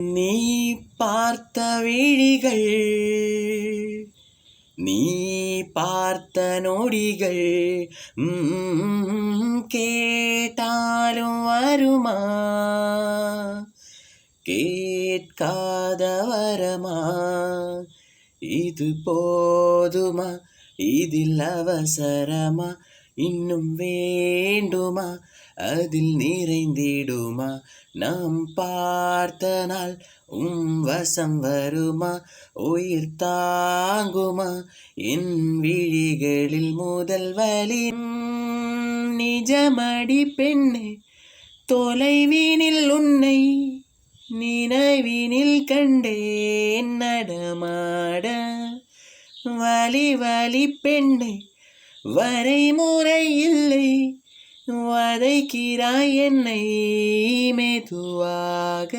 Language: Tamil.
நீ பார்த்த விழிகள், நீ பார்த்த நொடிகள் கேட்டாலும் வருமா, கேட்காத வரமா? இது போதுமா, இதில் அவசரமா? இன்னும் வேண்டுமா, அதில் நிறைந்திடுமா? நாம் பார்த்த நாள் வசம் வருமா? உயிர் தாங்குமா என் விழிகளில் முதல் வலி? நிஜமடி பெண்ணே, தொலைவினில் உன்னை நினைவினில் கண்டேன் நடமாட. வலி வலி பெண்ணை, வரைமுறை இல்லை, வதைக்கிறாய் என்னை மெதுவாக.